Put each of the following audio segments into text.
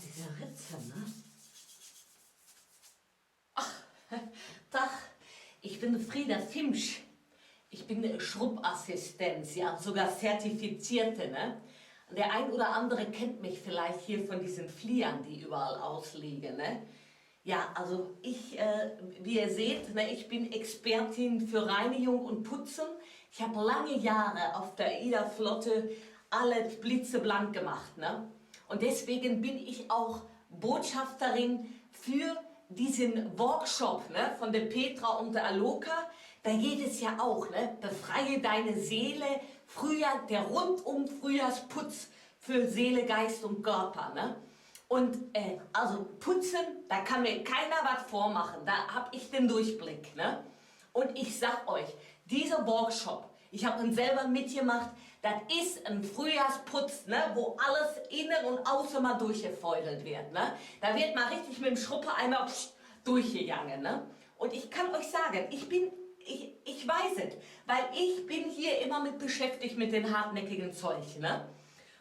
diese Ritze, ne? Ach, Tag, ich bin Frieda Fimsch. Ich bin Schrubbassistenz, ja, sogar Zertifizierte, ne? Der ein oder andere kennt mich vielleicht hier von diesen Fliehern, die überall ausliegen, ne? Ja, also ich, wie ihr seht, ne, ich bin Expertin für Reinigung und Putzen. Ich habe lange Jahre auf der Ida-Flotte alles blitzeblank gemacht, ne? Und deswegen bin ich auch Botschafterin für diesen Workshop, ne, von der Petra und der Aloka. Da geht es ja auch, ne, befreie deine Seele, der rundum Frühjahrsputz für Seele, Geist und Körper, ne? Und also putzen, da kann mir keiner was vormachen, da habe ich den Durchblick, ne? Und ich sag euch, dieser Workshop, ich habe ihn selber mitgemacht, das ist ein Frühjahrsputz, ne, wo alles innen und außen mal durchgefeudelt wird, ne? Da wird mal richtig mit dem Schrupper einmal durchgegangen, ne? Und ich kann euch sagen, ich weiß es, weil ich bin hier immer mit beschäftigt mit den hartnäckigen Zeug, ne?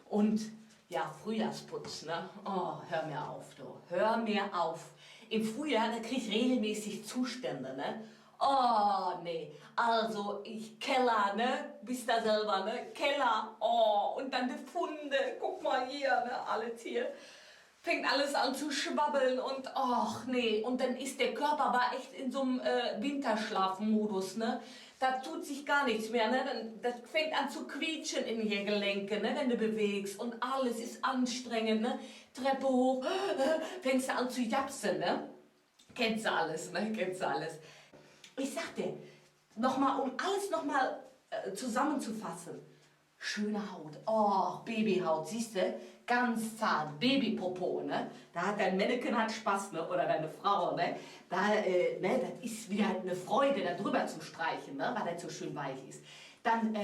Und ja, Frühjahrsputz, ne? Oh, hör mir auf, du. Hör mir auf. Im Frühjahr, da krieg ich regelmäßig Zustände, ne? Oh, nee. Also, ich Keller, ne? Bist da selber, ne? Keller. Oh, und dann die Funde. Guck mal hier, ne? Alles hier. Fängt alles an zu schwabbeln und ach nee. Und dann ist der Körper aber echt in so einem Winterschlafmodus, ne? Da tut sich gar nichts mehr, ne? Das fängt an zu quietschen in die Gelenke, ne? Wenn du bewegst und alles ist anstrengend, ne? Treppe hoch, fängst du an zu japsen, ne? Kennst du alles, ne? Kennst du alles. Ich sag dir, nochmal, um alles nochmal zusammenzufassen. Schöne Haut, oh, Babyhaut, siehst du? Ganz zart, Babypopo, ne? Da hat dein Männchen hat Spaß, ne? Oder deine Frau, ne? Da, ne? Das ist wieder eine Freude, da drüber zu streichen, ne? Weil das so schön weich ist. Dann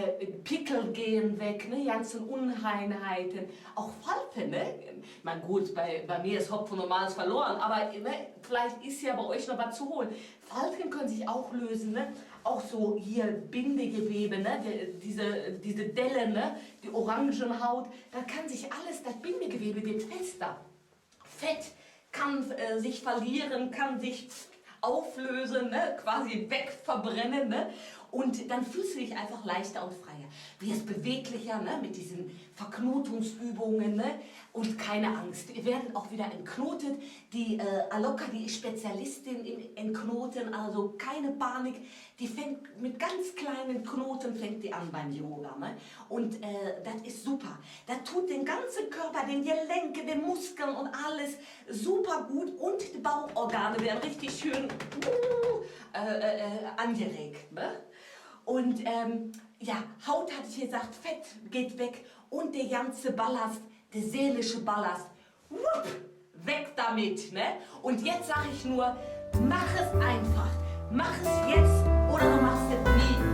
Pickel gehen weg, ne? Ganzen Unreinheiten, auch Falten, ne? Ich meine, gut, bei mir ist Hopfen und Malz verloren, aber ne? Vielleicht ist ja bei euch noch was zu holen. Falten können sich auch lösen, ne? Auch so hier Bindegewebe, ne? Diese Dellen, ne? Die Orangenhaut, da kann sich alles, das Bindegewebe wird fester. Fett kann sich verlieren, kann sich auflösen, ne? Quasi wegverbrennen, ne? Und dann fühlst du dich einfach leichter und freier. Wirst beweglicher, ne? Mit diesen Verknotungsübungen, ne? Und keine Angst. Ihr werdet auch wieder entknotet. Die Aloka, die ist Spezialistin im Entknoten, also keine Panik. Die fängt mit ganz kleinen Knoten fängt die an beim Yoga, ne? Und das ist super. Das tut den ganzen Körper, den Gelenken, den Muskeln und alles super gut. Und die Bauchorgane werden richtig schön angeregt, ne? Und ja, Haut, hatte ich gesagt, Fett geht weg und der ganze Ballast, der seelische Ballast, wupp, weg damit, ne? Und jetzt sage ich nur, mach es einfach, mach es jetzt oder du machst es nie.